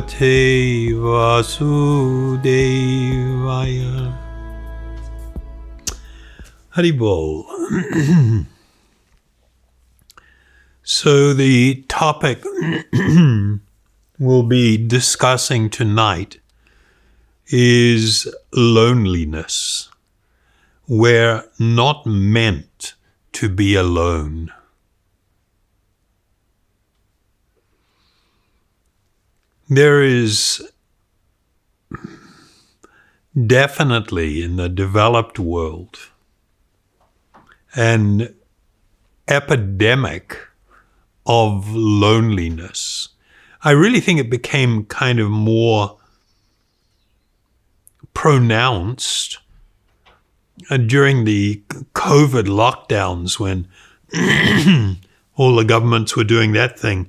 Bhagavate Vasudevaya. Haribol. So the topic we'll be discussing tonight is loneliness. We're not meant to be alone. There is definitely in the developed world an epidemic of loneliness. I really think it became kind of more pronounced during the COVID lockdowns when all the governments were doing that thing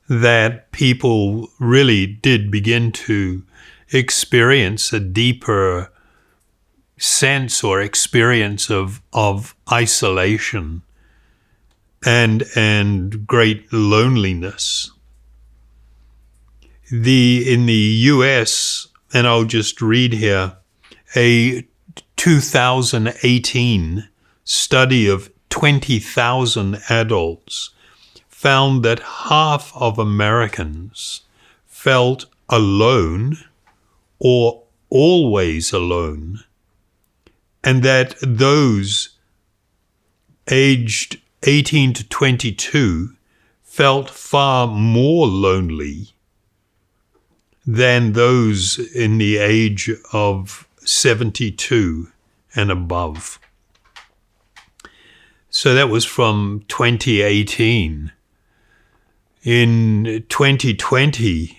that people really did begin to experience a deeper sense or experience of isolation and great loneliness. In the US, and I'll just read here, a 2018 study of 20,000 adults found that half of Americans felt alone or always alone, and that those aged 18 to 22 felt far more lonely than those in the age of 72 and above. So that was from 2018. In 2020,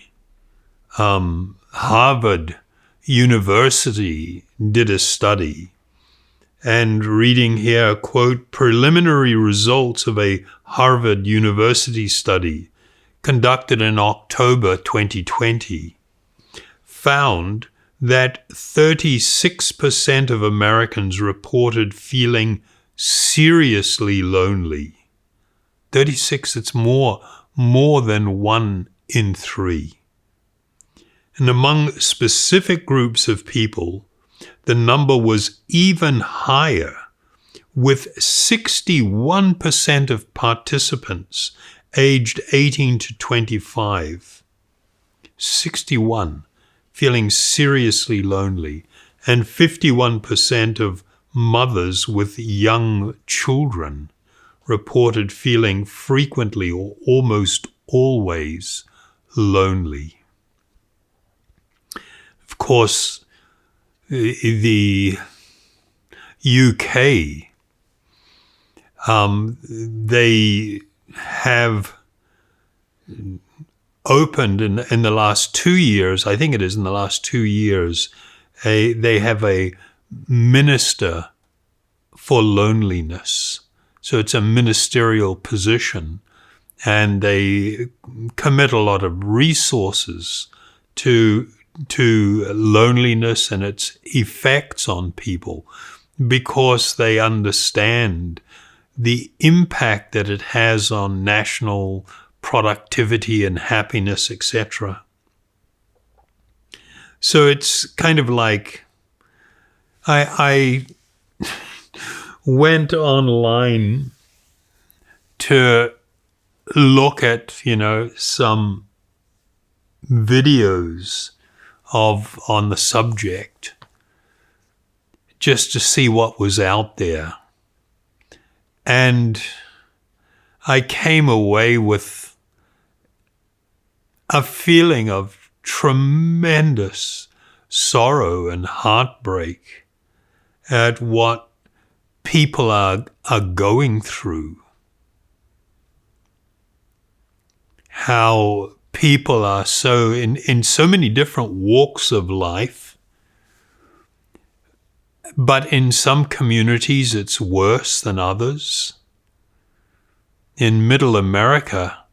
Harvard University did a study, and reading here, quote, preliminary results of a Harvard University study conducted in October 2020 found that 36% of Americans reported feeling seriously lonely. 36, it's more than 1 in 3. And among specific groups of people, the number was even higher, with 61% of participants aged 18 to 25, 61 feeling seriously lonely, and 51% of mothers with young children reported feeling frequently or almost always lonely. Of course, the UK, they have opened in the last 2 years, I think it is in the last 2 years, they have a minister for loneliness. So it's a ministerial position, and they commit a lot of resources to loneliness and its effects on people, because they understand the impact that it has on national productivity and happiness, etc. So it's kind of like I went online to look at, some videos on the subject, just to see what was out there. And I came away with a feeling of tremendous sorrow and heartbreak at what people are going through. How people are so in so many different walks of life, but in some communities it's worse than others. In Middle America,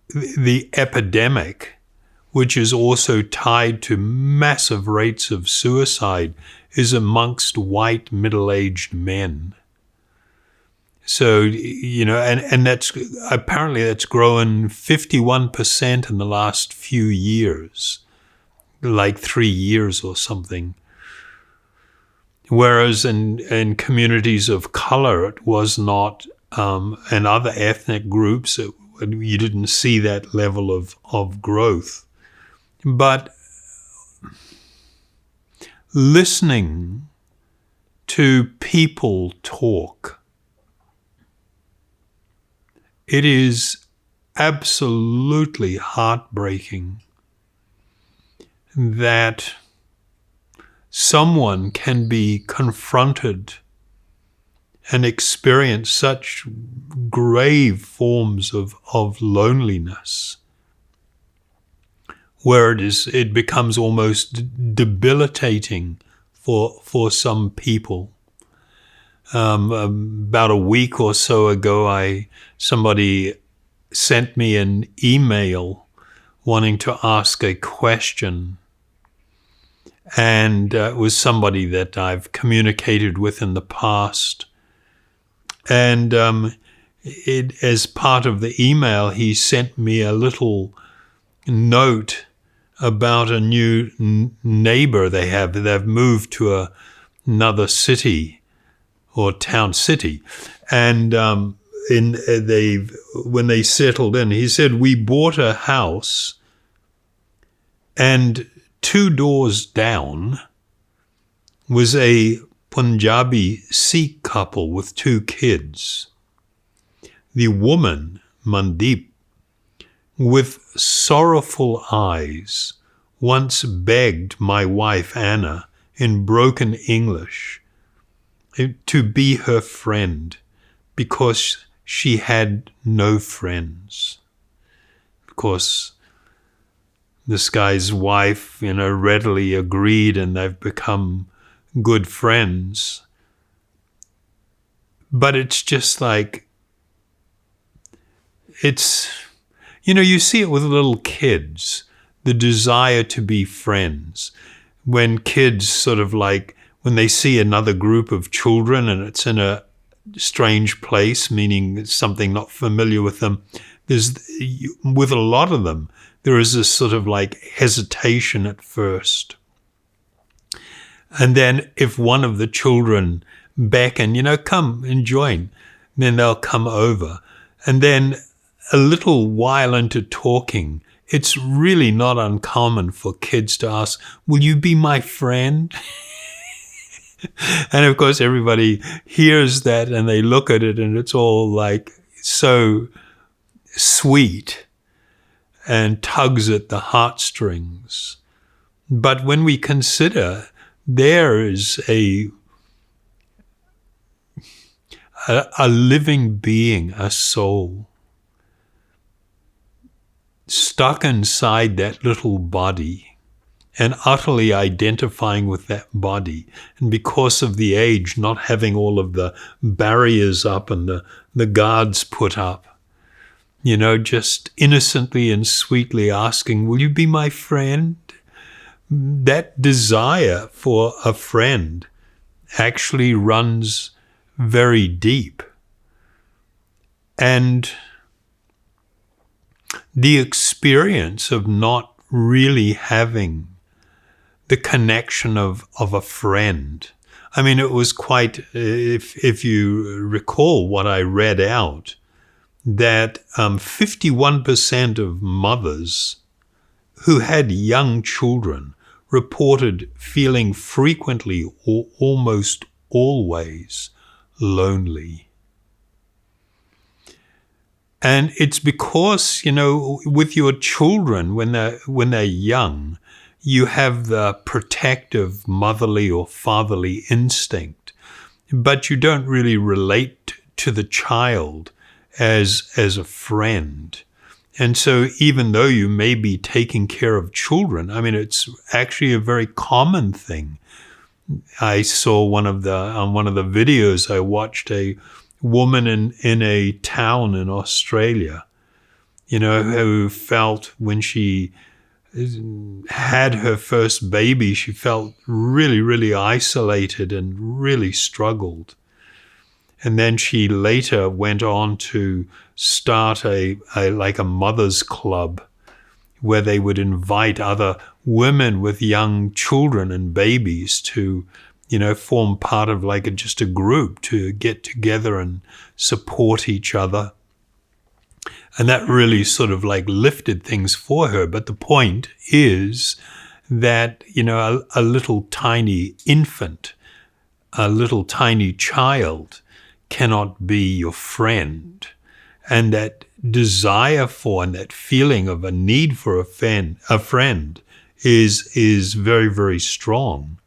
the epidemic, which is also tied to massive rates of suicide, is amongst white middle-aged men. So, and that's apparently that's grown 51% in the last few years, like 3 years or something. Whereas in communities of color, it was not, and other ethnic groups, you didn't see that level of growth. But listening to people talk, it is absolutely heartbreaking that someone can be confronted and experience such grave forms of loneliness, where it becomes almost debilitating for some people. About a week or so ago, somebody sent me an email wanting to ask a question. And it was somebody that I've communicated with in the past. And as part of the email, he sent me a little note about a new neighbor they have. They've moved to another city or town city. And when they settled in, he said, we bought a house, and 2 doors down was a Punjabi Sikh couple with 2 kids. The woman, Mandeep, with sorrowful eyes, once begged my wife Anna in broken English to be her friend because she had no friends. Of course, this guy's wife, readily agreed, and they've become good friends. But it's just like, you see it with little kids, the desire to be friends. When kids sort of like, when they see another group of children and it's in a strange place, meaning it's something not familiar with them, with a lot of them, there is this sort of like hesitation at first. And then if one of the children beckon, come and join, then they'll come over. And then a little while into talking, it's really not uncommon for kids to ask, will you be my friend? And of course, everybody hears that and they look at it and it's all like so sweet and tugs at the heartstrings. But when we consider there is a living being, a soul, stuck inside that little body and utterly identifying with that body, and because of the age, not having all of the barriers up and the guards put up, just innocently and sweetly asking, will you be my friend? That desire for a friend actually runs very deep. And the experience of not really having the connection of a friend. I mean, it was quite, if you recall what I read out, that 51% of mothers who had young children reported feeling frequently or almost always lonely. And it's because, with your children, when they're young, you have the protective motherly or fatherly instinct, but you don't really relate to the child as a friend. And so even though you may be taking care of children, I mean, it's actually a very common thing. I saw on one of the videos I watched, a woman in a town in Australia, who felt when she had her first baby, she felt really, really isolated and really struggled. And then she later went on to start a mother's club where they would invite other women with young children and babies to, form part of just a group to get together and support each other. And that really sort of lifted things for her. But the point is that, a little tiny infant, a little tiny child cannot be your friend. And that desire for and that feeling of a need for a friend is very, very strong.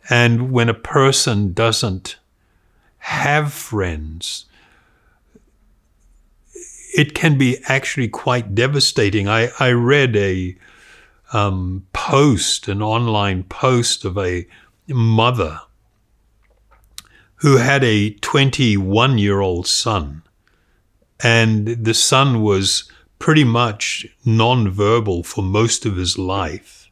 And when a person doesn't have friends, it can be actually quite devastating. I read an online post of a mother who had a 21-year-old son. And the son was pretty much nonverbal for most of his life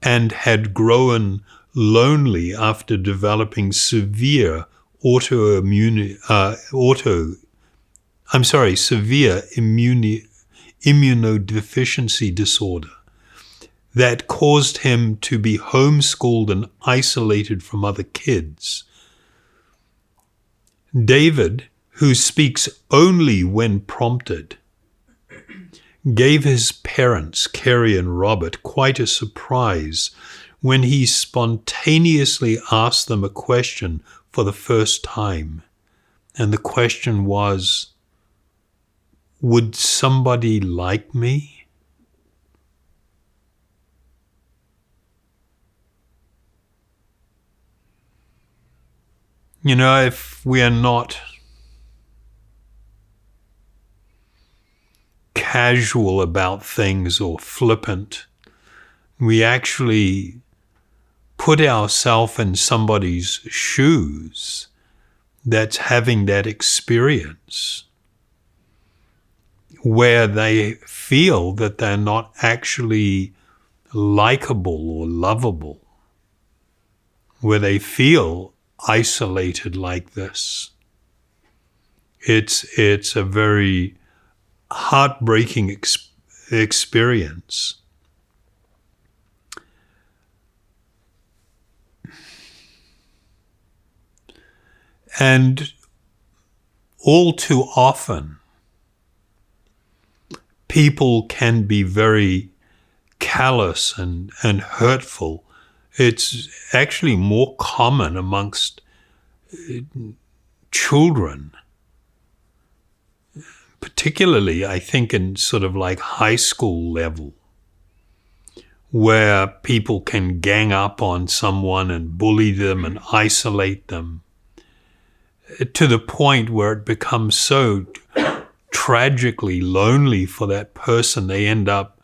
and had grown lonely after developing severe severe immunodeficiency disorder that caused him to be homeschooled and isolated from other kids. David, who speaks only when prompted, gave his parents, Carrie and Robert, quite a surprise when he spontaneously asked them a question for the first time. And the question was, would somebody like me? If we are not casual about things or flippant, we actually put ourselves in somebody's shoes that's having that experience where they feel that they're not actually likable or lovable, where they feel isolated like this. It's a very heartbreaking experience. And all too often, people can be very callous and hurtful. It's actually more common amongst children, particularly, I think, in sort of high school level, where people can gang up on someone and bully them and isolate them to the point where it becomes so tragically lonely for that person, they end up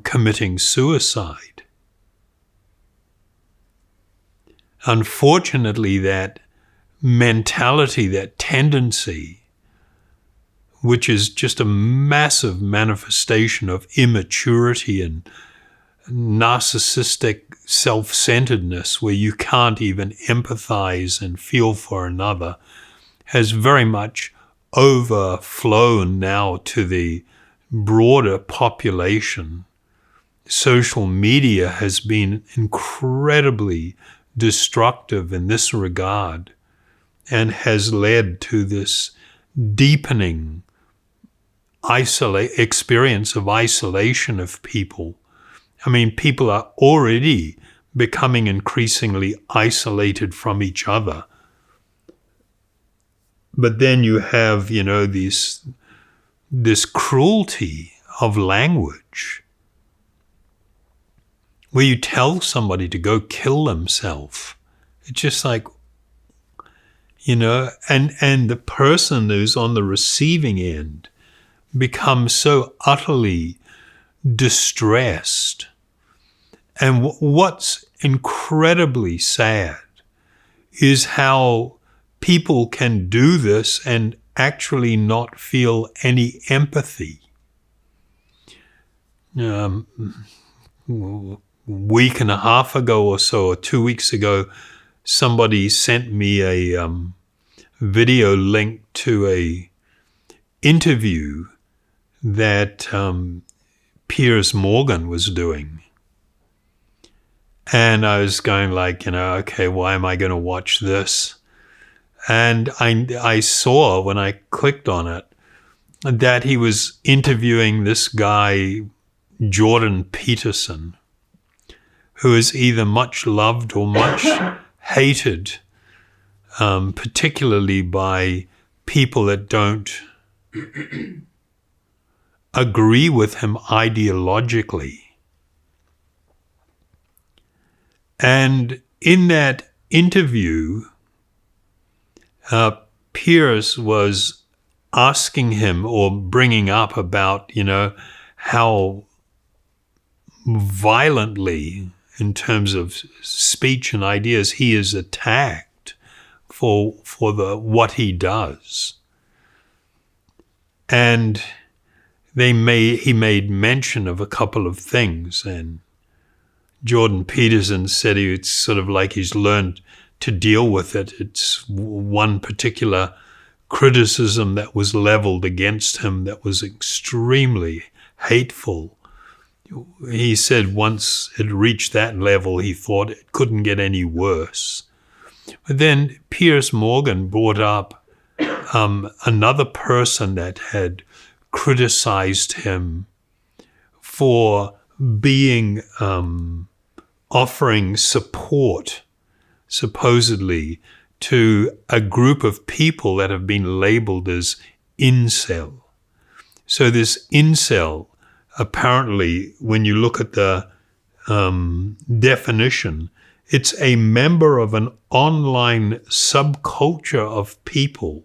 committing suicide. Unfortunately, that mentality, that tendency, which is just a massive manifestation of immaturity and narcissistic self-centeredness, where you can't even empathize and feel for another, has very much overflown now to the broader population. Social media has been incredibly destructive in this regard and has led to this deepening experience of isolation of people. I mean, people are already becoming increasingly isolated from each other. But then you have, this cruelty of language where you tell somebody to go kill themselves. It's just and the person who's on the receiving end becomes so utterly distressed. And what's incredibly sad is how people can do this and actually not feel any empathy. A week and a half ago or so, or 2 weeks ago, somebody sent me a video link to a interview that Piers Morgan was doing. And I was going like, okay, why am I going to watch this? And I saw when I clicked on it that he was interviewing this guy, Jordan Peterson, who is either much loved or much hated, particularly by people that don't agree with him ideologically. And in that interview, Piers was asking him or bringing up about, how violently, in terms of speech and ideas, he is attacked for what he does. And he made mention of a couple of things, and Jordan Peterson said it's sort of like he's learned to deal with it. It's one particular criticism that was leveled against him that was extremely hateful. He said once it reached that level, he thought it couldn't get any worse. But then Piers Morgan brought up another person that had criticized him for being offering support, supposedly, to a group of people that have been labeled as incel. So this incel, apparently, when you look at the definition, it's a member of an online subculture of people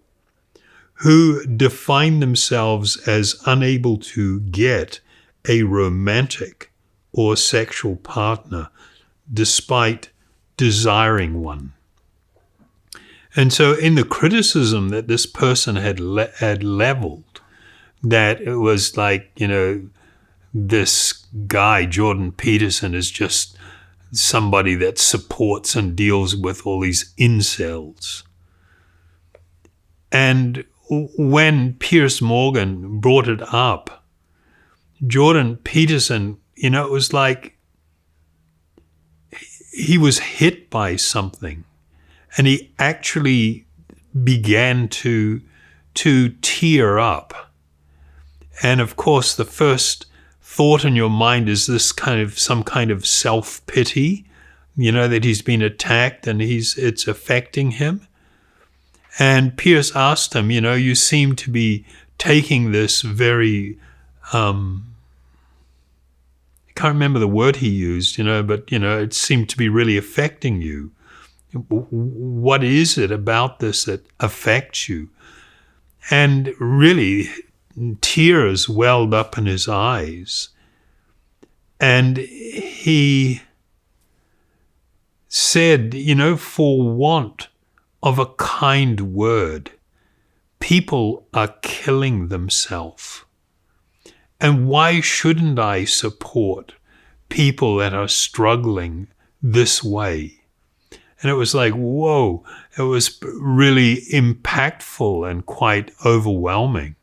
who define themselves as unable to get a romantic or sexual partner despite desiring one. And so in the criticism that this person had leveled, that it was like, this guy, Jordan Peterson, is just somebody that supports and deals with all these incels. And when Piers Morgan brought it up, Jordan Peterson, it was like he was hit by something, and he actually began to tear up. And of course, the first thought in your mind is this some kind of self-pity, that he's been attacked and it's affecting him. And Piers asked him, you seem to be taking this very, I can't remember the word he used, but, it seemed to be really affecting you. What is it about this that affects you? And really, tears welled up in his eyes. And he said, for want of a kind word, people are killing themselves. And why shouldn't I support people that are struggling this way? And it was like, whoa, it was really impactful and quite overwhelming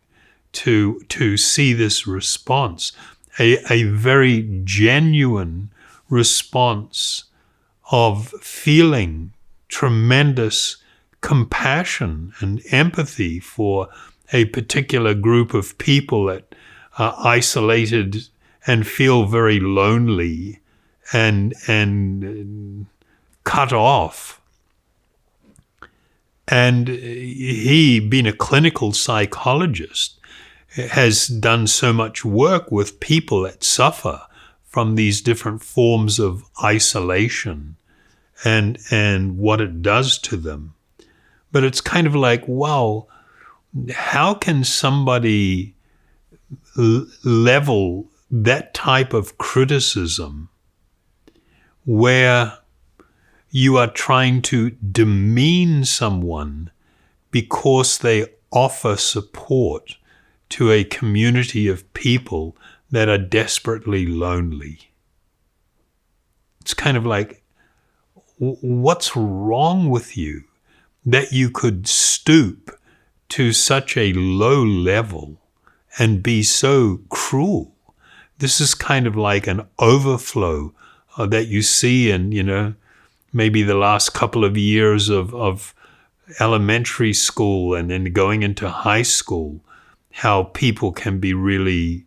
to see this response, a very genuine response of feeling tremendous compassion and empathy for a particular group of people that are isolated and feel very lonely and cut off. And he, being a clinical psychologist, has done so much work with people that suffer from these different forms of isolation and what it does to them. But it's kind of like, wow, how can somebody level that type of criticism where you are trying to demean someone because they offer support to a community of people that are desperately lonely? It's kind of like, what's wrong with you? that you could stoop to such a low level and be so cruel. This is kind of like an overflow that you see in, maybe the last couple of years of elementary school and then going into high school, how people can be really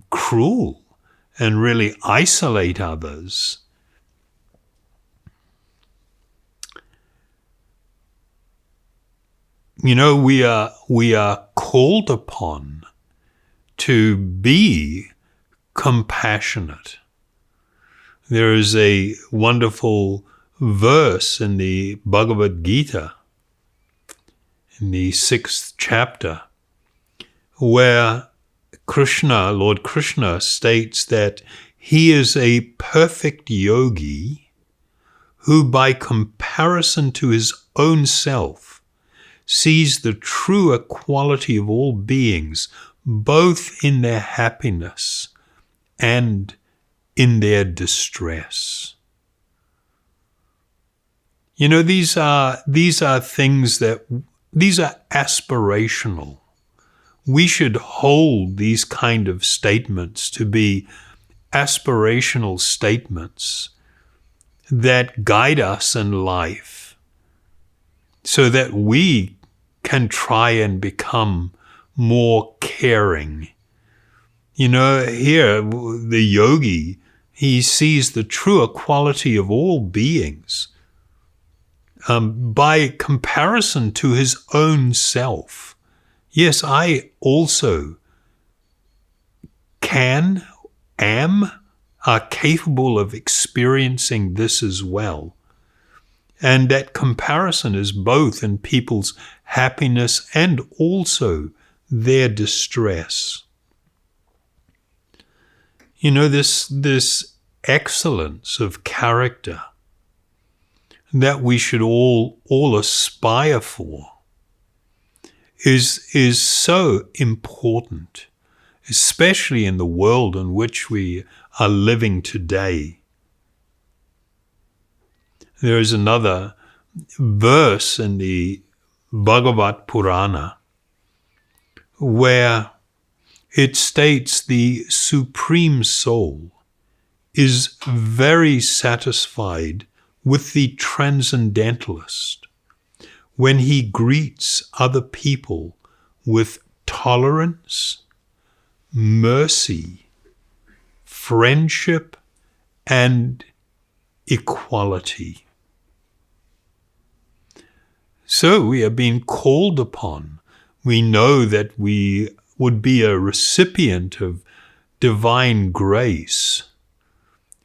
cruel and really isolate others. We are called upon to be compassionate. There is a wonderful verse in the Bhagavad Gita, in the 6th chapter, where Lord Krishna states that he is a perfect yogi who, by comparison to his own self, sees the true equality of all beings, both in their happiness and in their distress. These are things these are aspirational. We should hold these kind of statements to be aspirational statements that guide us in life so that we can try and become more caring. Here, the yogi, he sees the true equality of all beings by comparison to his own self. Yes, I also are capable of experiencing this as well. And that comparison is both in people's happiness and also their distress. This excellence of character that we should all aspire for is so important, especially in the world in which we are living today. There is another verse in the Bhagavad Purana where it states the Supreme Soul is very satisfied with the Transcendentalist when he greets other people with tolerance, mercy, friendship, and equality. So we are being called upon. We know that we would be a recipient of divine grace.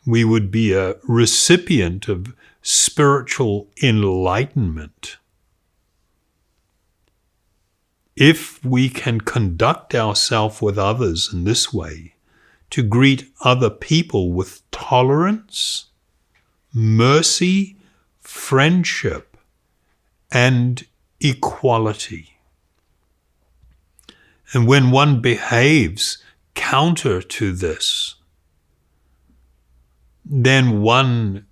We would be a recipient of spiritual enlightenment. If we can conduct ourselves with others in this way, to greet other people with tolerance, mercy, friendship, and equality. And when one behaves counter to this, then one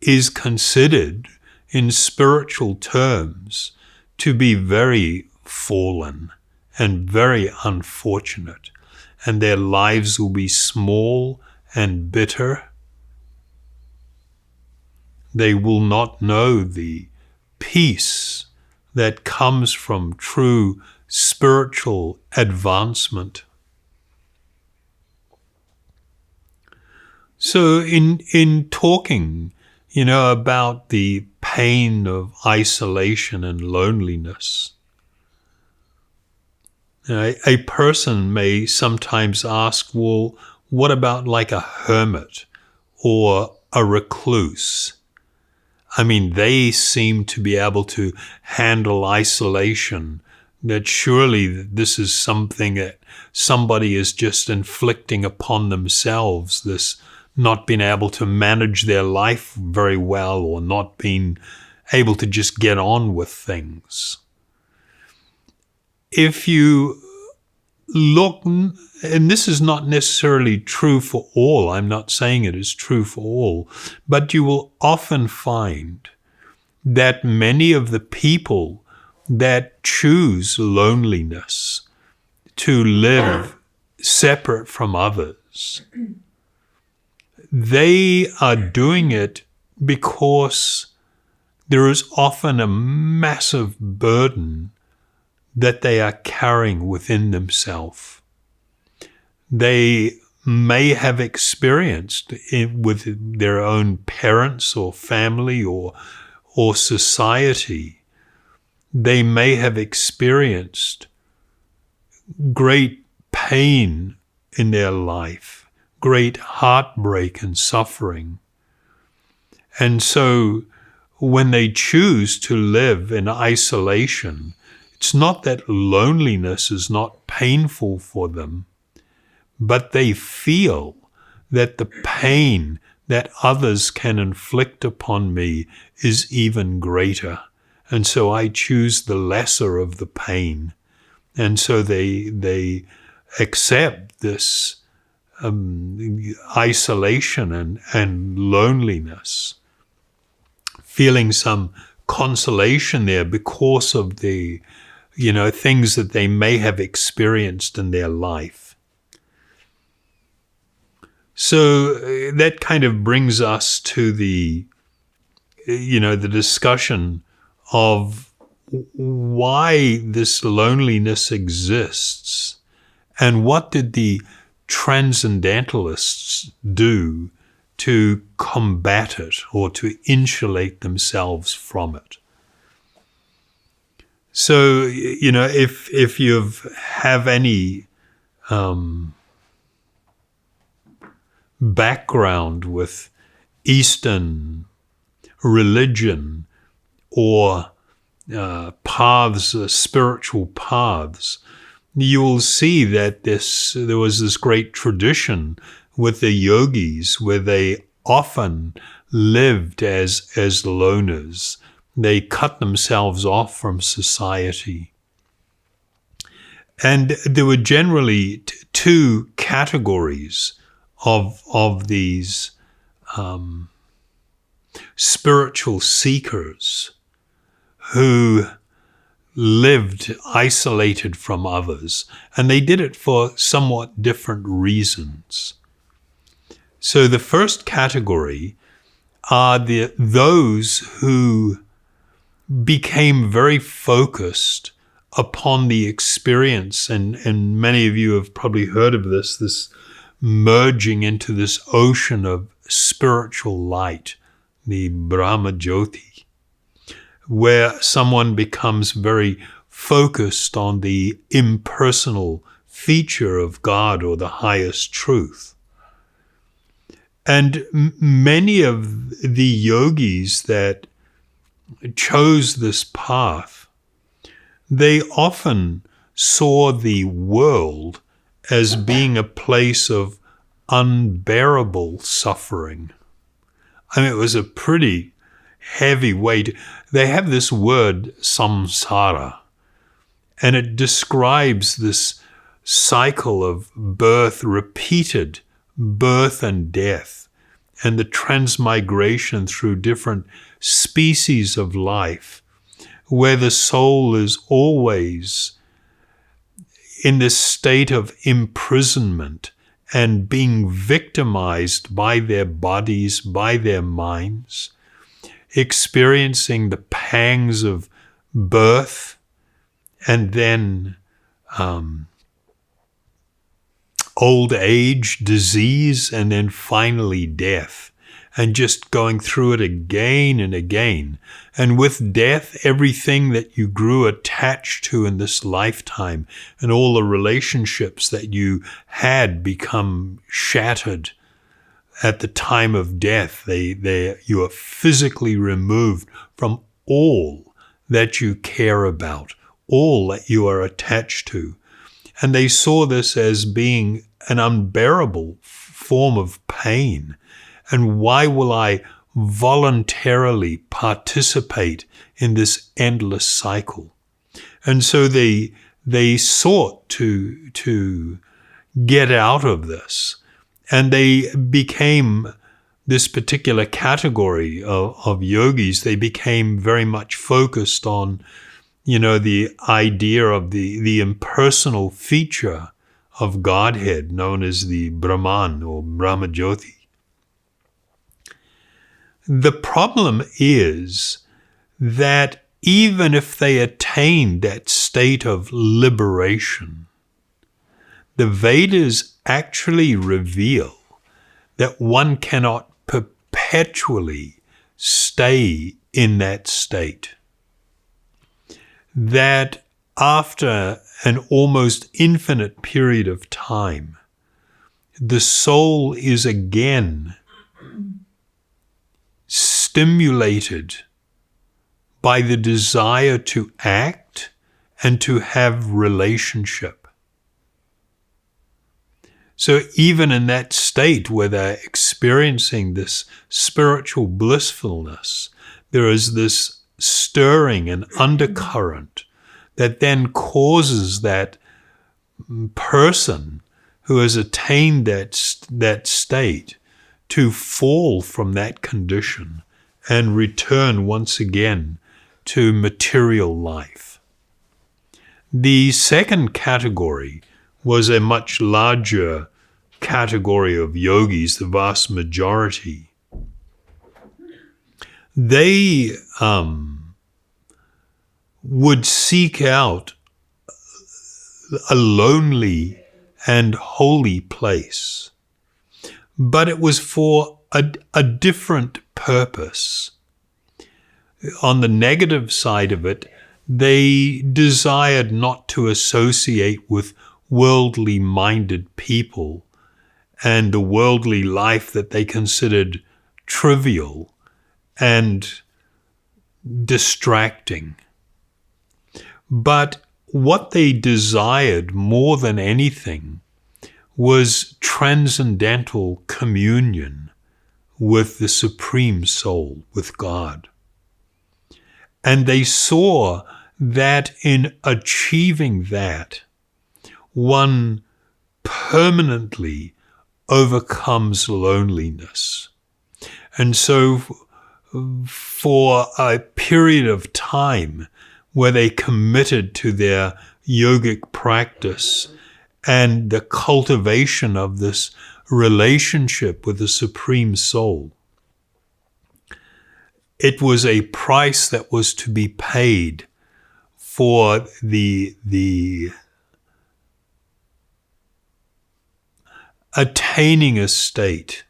is considered, in spiritual terms, to be very fallen and very unfortunate, and their lives will be small and bitter. They will not know the peace that comes from true spiritual advancement. So in talking, about the pain of isolation and loneliness, a person may sometimes ask, well, what about like a hermit or a recluse? They seem to be able to handle isolation, that surely this is something that somebody is just inflicting upon themselves, this not being able to manage their life very well or not being able to just get on with things. If you look, and this is not necessarily true for all, I'm not saying it is true for all, but you will often find that many of the people that choose loneliness, to live separate from others, they are doing it because there is often a massive burden that they are carrying within themselves. They may have experienced it with their own parents or family or society. They may have experienced great pain in their life, great heartbreak and suffering. And so when they choose to live in isolation, it's not that loneliness is not painful for them, but they feel that the pain that others can inflict upon me is even greater. And so I choose the lesser of the pain. And so they accept this isolation and loneliness, feeling some consolation there because of the, things that they may have experienced in their life. So that kind of brings us to the discussion of why this loneliness exists and what did the transcendentalists do to combat it or to insulate themselves from it. So, if you have any background with Eastern religion or spiritual paths, you will see that there was this great tradition with the yogis where they often lived as loners. They cut themselves off from society. And there were generally two categories of these spiritual seekers who lived isolated from others, and they did it for somewhat different reasons. So the first category are those who became very focused upon the experience, and many of you have probably heard of this merging into this ocean of spiritual light, the Brahma Jyoti, where someone becomes very focused on the impersonal feature of God or the highest truth. And many of the yogis that chose this path, they often saw the world as being a place of unbearable suffering. I mean, it was a pretty heavy weight. They have this word, samsara, and it describes this cycle of repeated birth and death, and the transmigration through different species of life, where the soul is always in this state of imprisonment and being victimized by their bodies, by their minds, experiencing the pangs of birth and then old age, disease, and then finally death, and just going through it again and again. And with death, everything that you grew attached to in this lifetime and all the relationships that you had become shattered at the time of death. You are physically removed from all that you care about, all that you are attached to. And they saw this as being an unbearable form of pain. And why will I voluntarily participate in this endless cycle? And so they sought to get out of this. And they became this particular category of yogis, they became very much focused on, the idea of the impersonal feature of Godhead known as the Brahman or Brahmajyoti. The problem is that even if they attain that state of liberation, the Vedas actually reveal that one cannot perpetually stay in that state. That after an almost infinite period of time, the soul is again stimulated by the desire to act and to have relationship. So even in that state where they're experiencing this spiritual blissfulness, there is this stirring and undercurrent that then causes that person who has attained that state to fall from that condition and return once again to material life. The second category was a much larger category of yogis, the vast majority. They would seek out a lonely and holy place, but it was for a different purpose. On the negative side of it, they desired not to associate with worldly-minded people and the worldly life that they considered trivial and distracting. But what they desired more than anything was transcendental communion with the Supreme Soul, with God. And they saw that in achieving that, one permanently overcomes loneliness. And so for a period of time where they committed to their yogic practice and the cultivation of this relationship with the Supreme Soul, it was a price that was to be paid for the attaining a state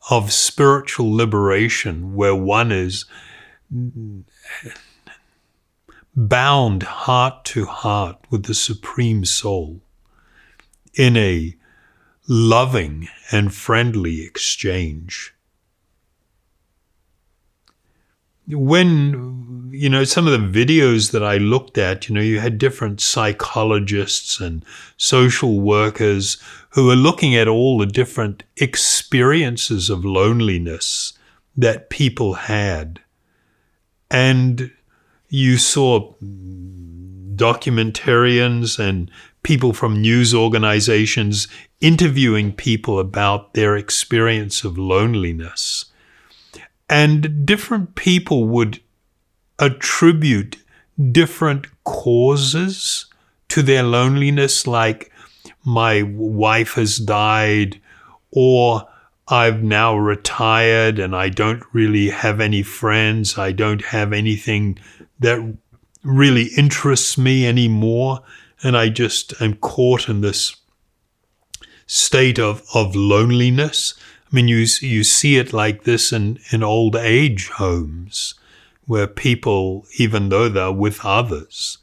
of spiritual liberation where one is bound heart to heart with the Supreme Soul in a loving and friendly exchange. When, some of the videos that I looked at, you had different psychologists and social workers who were looking at all the different experiences of loneliness that people had. And you saw documentarians and people from news organizations interviewing people about their experience of loneliness. And different people would attribute different causes to their loneliness, like my wife has died, or I've now retired and I don't really have any friends. I don't have anything that really interests me anymore. And I just am caught in this state of loneliness. I mean, you see it like this in old age homes where people, even though they're with others,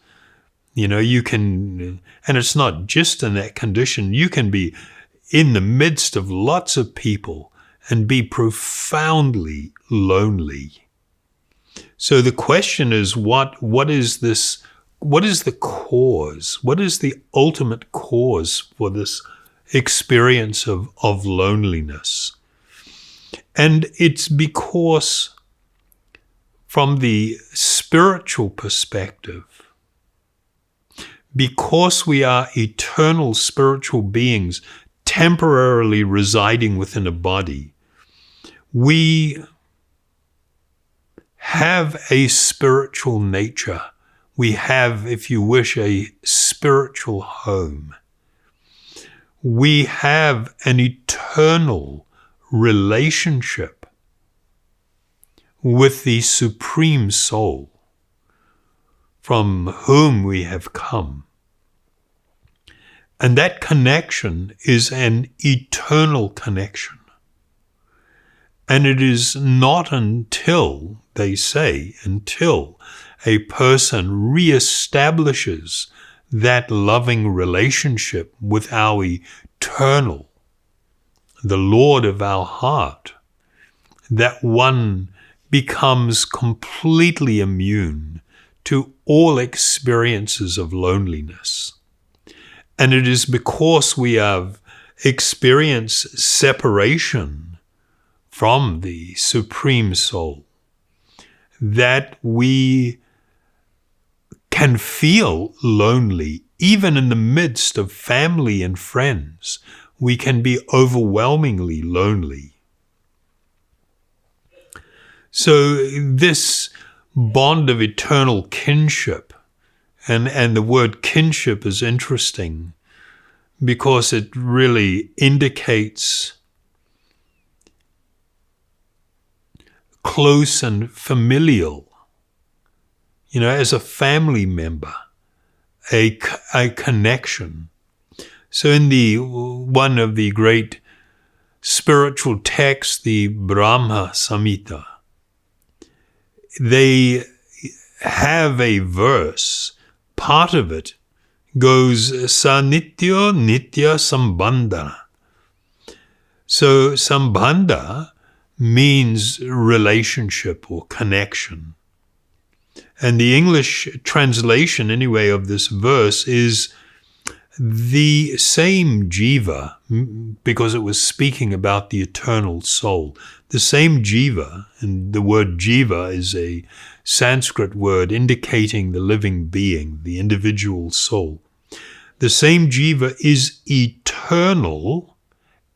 you can, and it's not just in that condition, you can be in the midst of lots of people and be profoundly lonely. So the question is, what is this? What is the cause? What is the ultimate cause for this experience of loneliness? And it's because from the spiritual perspective, because we are eternal spiritual beings temporarily residing within a body, we have a spiritual nature. We have, if you wish, a spiritual home. We have an eternal relationship with the Supreme Soul from whom we have come. And that connection is an eternal connection. And it is not until, they say, until a person reestablishes that loving relationship with our eternal, the Lord of our heart, that one becomes completely immune to all experiences of loneliness. And it is because we have experienced separation from the Supreme Soul that we can feel lonely. Even in the midst of family and friends, we can be overwhelmingly lonely. So this bond of eternal kinship, and the word kinship is interesting because it really indicates close and familial, as a family member, a connection. So in one of the great spiritual texts, the Brahma Samhita, they have a verse. Part of it goes sa nitya nitya sambandha. So sambandha means relationship or connection. And the English translation, anyway, of this verse is the same jiva, because it was speaking about the eternal soul. The same jiva, and the word jiva is a Sanskrit word indicating the living being, the individual soul. The same jiva is eternal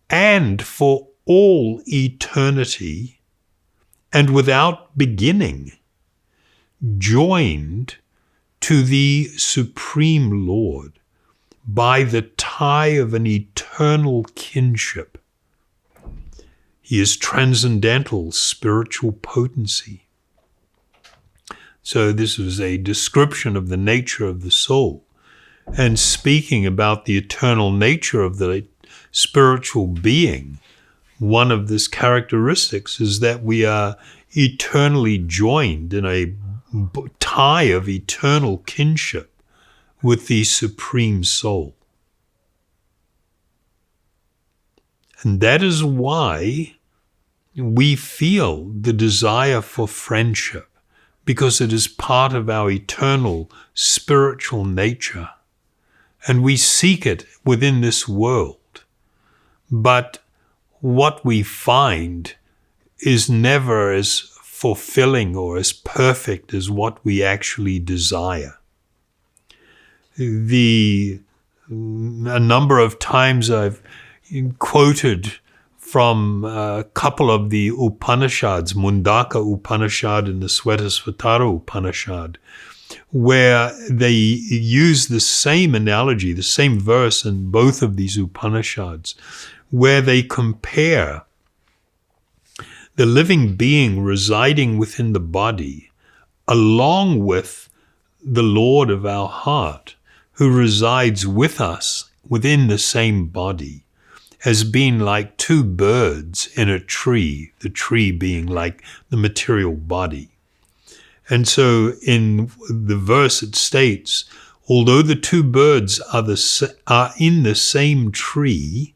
and for all eternity and without beginning, joined to the Supreme Lord by the tie of an eternal kinship. He is transcendental spiritual potency. So this was a description of the nature of the soul. And speaking about the eternal nature of the spiritual being, one of these characteristics is that we are eternally joined in a tie of eternal kinship with the Supreme Soul. And that is why we feel the desire for friendship, because it is part of our eternal spiritual nature. And we seek it within this world. But what we find is never as fulfilling or as perfect as what we actually desire. A number of times I've quoted from a couple of the Upanishads, Mundaka Upanishad and the Swetasvatara Upanishad, where they use the same analogy, the same verse in both of these Upanishads, where they compare the living being residing within the body along with the Lord of our heart, who resides with us within the same body, as being like two birds in a tree, the tree being like the material body. And so in the verse it states, although the two birds are in the same tree,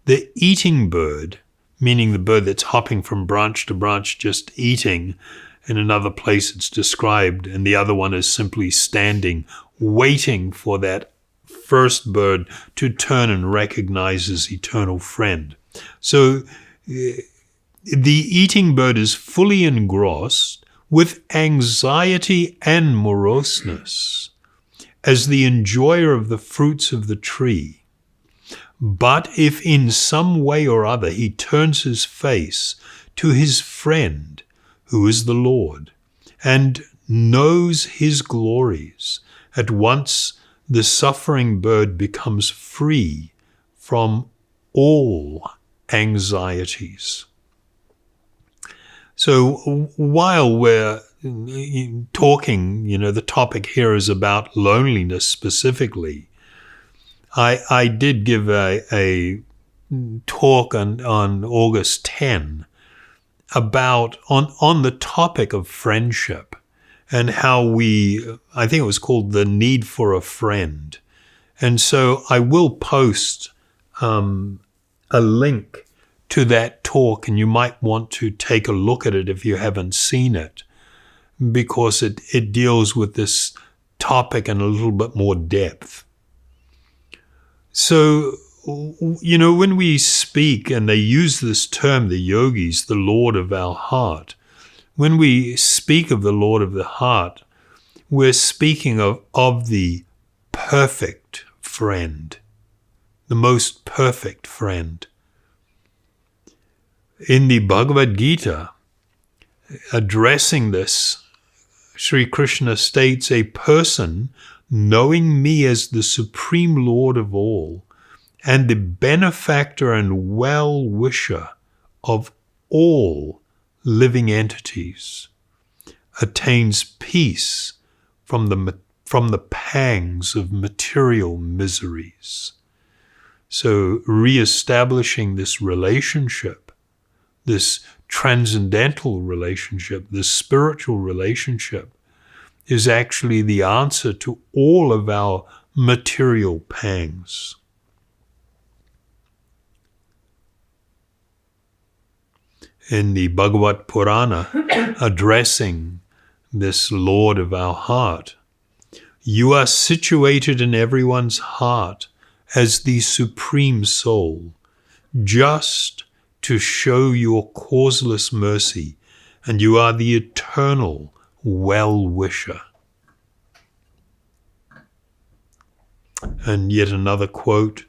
the eating bird, meaning the bird that's hopping from branch to branch just eating, in another place it's described, and the other one is simply standing, waiting for that first bird to turn and recognize his eternal friend. So the eating bird is fully engrossed with anxiety and moroseness as the enjoyer of the fruits of the tree, But if in some way or other he turns his face to his friend, who is the Lord, and knows his glories, at once the suffering bird becomes free from all anxieties. So while we're talking, the topic here is about loneliness specifically, I did give a talk on August 10 about on the topic of friendship and how I think it was called The Need for a Friend. And so I will post a link to that talk, and you might want to take a look at it if you haven't seen it, because it deals with this topic in a little bit more depth. So, when we speak, and they use this term, the yogis, the Lord of our heart, when we speak of the Lord of the heart, we're speaking of the perfect friend, the most perfect friend. In the Bhagavad Gita, addressing this, Sri Krishna states, a person knowing me as the Supreme Lord of all, and the benefactor and well-wisher of all living entities, attains peace from the pangs of material miseries. So re-establishing this relationship, this transcendental relationship, this spiritual relationship, is actually the answer to all of our material pangs. In the Bhagavad Purana, addressing this Lord of our heart, you are situated in everyone's heart as the Supreme Soul, just to show your causeless mercy, and you are the eternal well-wisher. And yet another quote,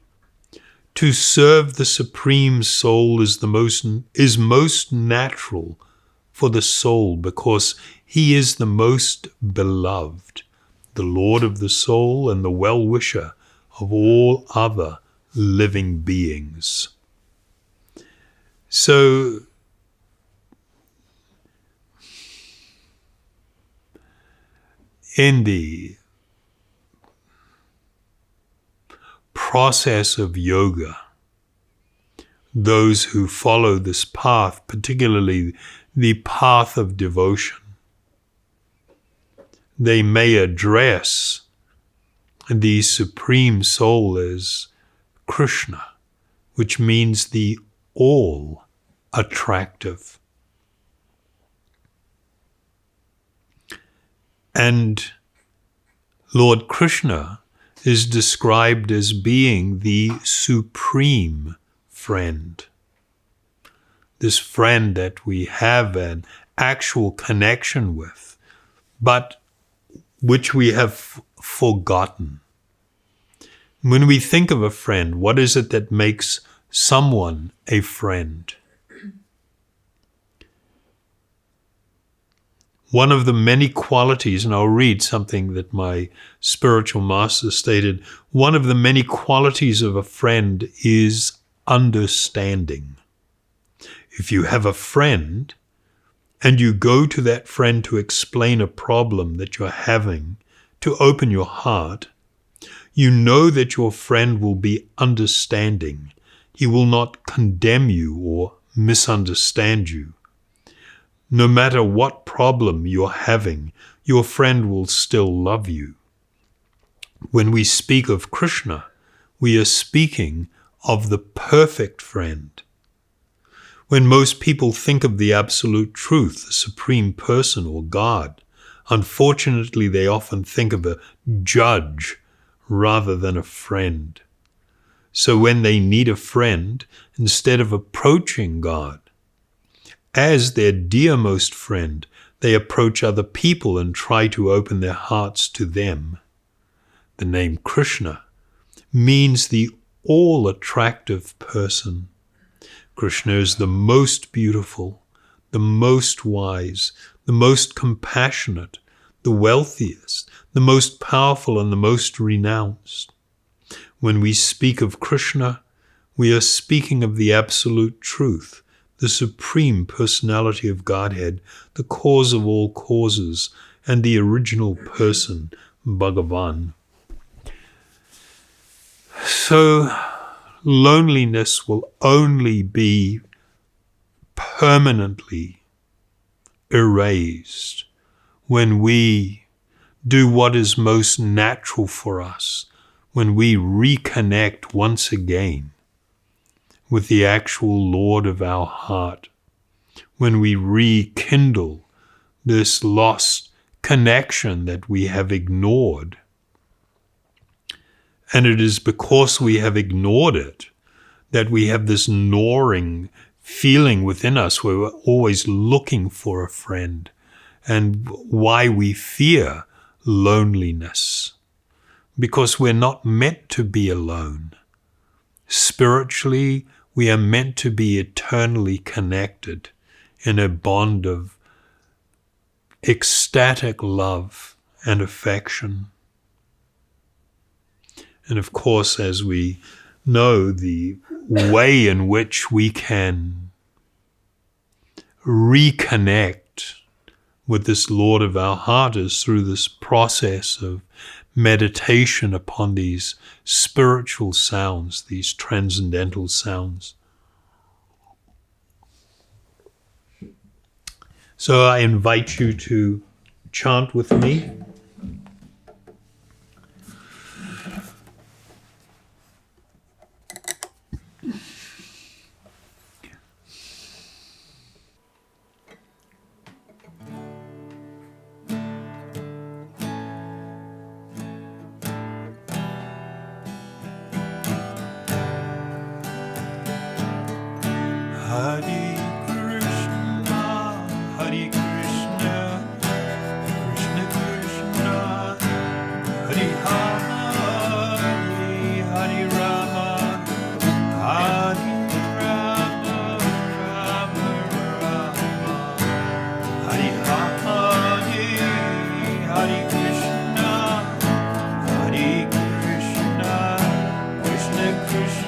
to serve the Supreme Soul is most natural for the soul, because he is the most beloved, the Lord of the soul and the well-wisher of all other living beings. So, in the process of yoga, those who follow this path, particularly the path of devotion, they may address the Supreme Soul as Krishna, which means the all attractive. And Lord Krishna is described as being the supreme friend. This friend that we have an actual connection with, but which we have forgotten. When we think of a friend, what is it that makes someone a friend? One of the many qualities, and I'll read something that my spiritual master stated, one of the many qualities of a friend is understanding. If you have a friend and you go to that friend to explain a problem that you're having, to open your heart, you know that your friend will be understanding. He will not condemn you or misunderstand you. No matter what problem you're having, your friend will still love you. When we speak of Krishna, we are speaking of the perfect friend. When most people think of the absolute truth, the supreme person or God, unfortunately they often think of a judge rather than a friend. So when they need a friend, instead of approaching God as their dearmost friend, they approach other people and try to open their hearts to them. The name Krishna means the all-attractive person. Krishna is the most beautiful, the most wise, the most compassionate, the wealthiest, the most powerful, and the most renounced. When we speak of Krishna, we are speaking of the absolute truth, the supreme personality of Godhead, the cause of all causes, and the original person, Bhagavan. So, loneliness will only be permanently erased when we do what is most natural for us, when we reconnect once again with the actual Lord of our heart, when we rekindle this lost connection that we have ignored. And it is because we have ignored it that we have this gnawing feeling within us where we're always looking for a friend, and why we fear loneliness. Because we're not meant to be alone. Spiritually, we are meant to be eternally connected in a bond of ecstatic love and affection. And of course, as we know, the way in which we can reconnect with this Lord of our heart is through this process of meditation upon these spiritual sounds, these transcendental sounds. So I invite you to chant with me. Hare Krishna, Hare Krishna, Krishna Krishna, Hare Hare, Hare Rama, Hare Rama, Rama Rama, Hare Hare, Hare Krishna, Hare Krishna, Krishna Krishna,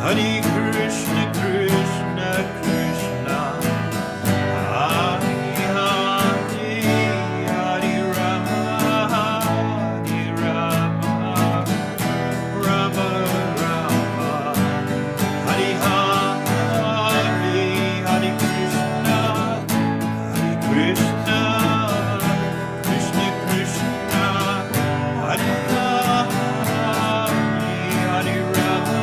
Hare Krishna, Krishna Krishna, Hare Hare, Hare Rama, Hare Rama, Rama Rama, Hare Hare, Hare Krishna, Krishna Krishna, Hare Hare, Hare Rama,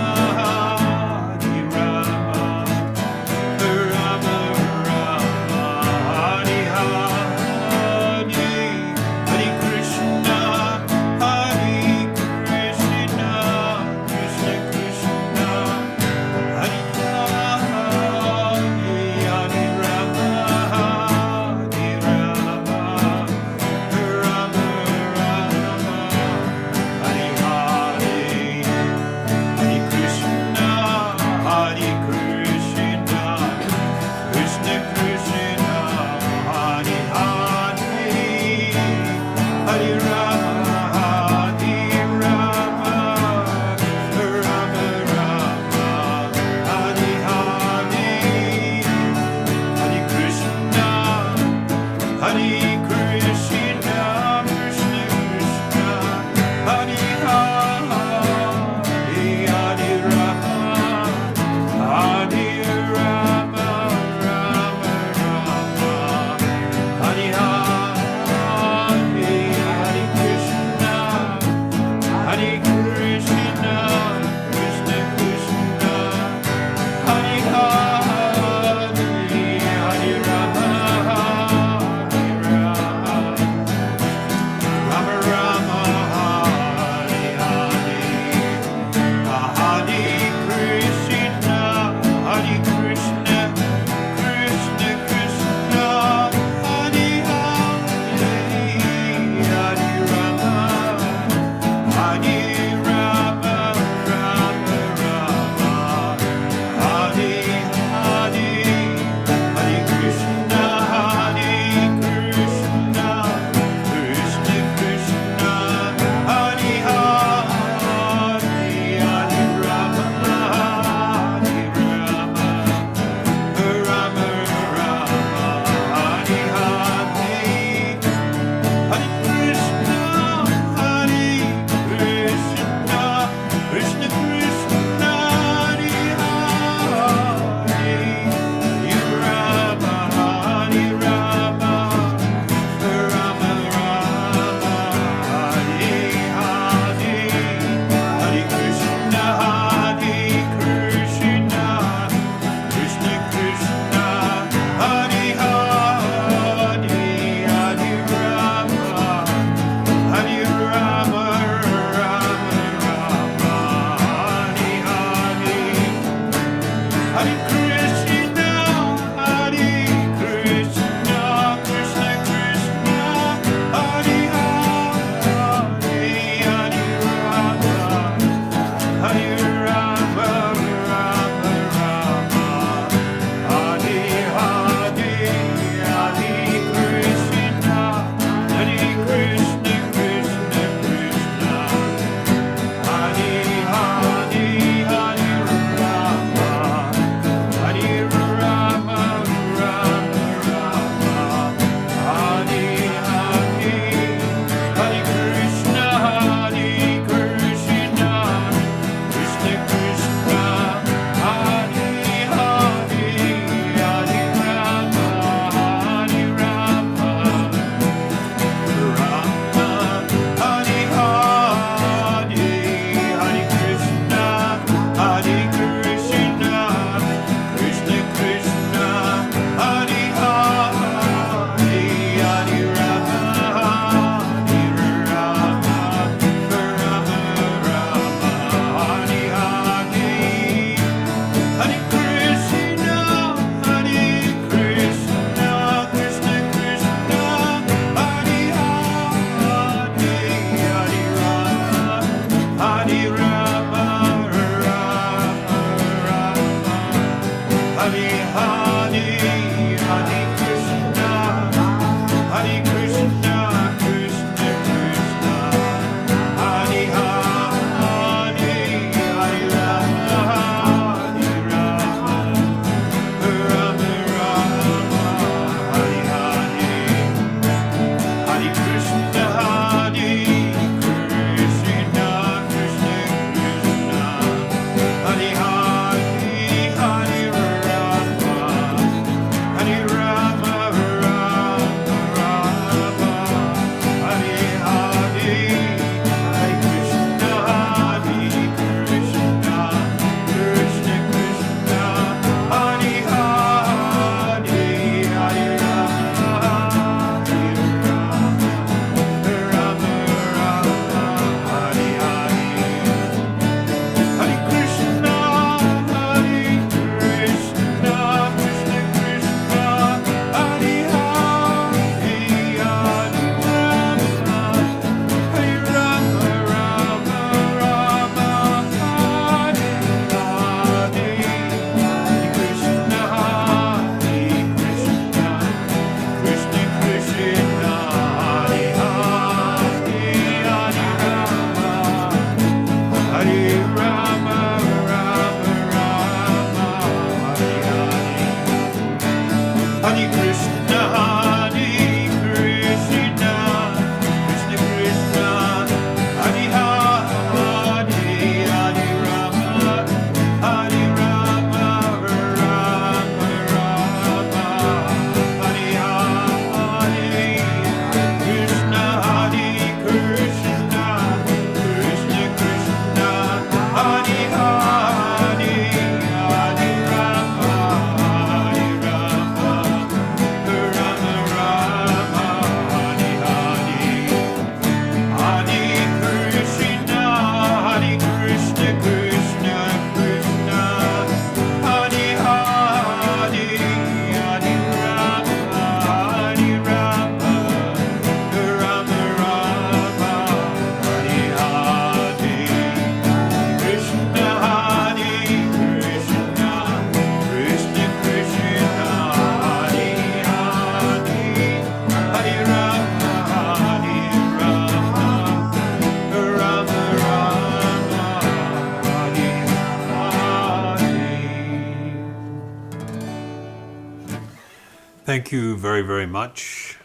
Thank you very, very much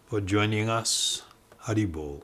for joining us. Haribol.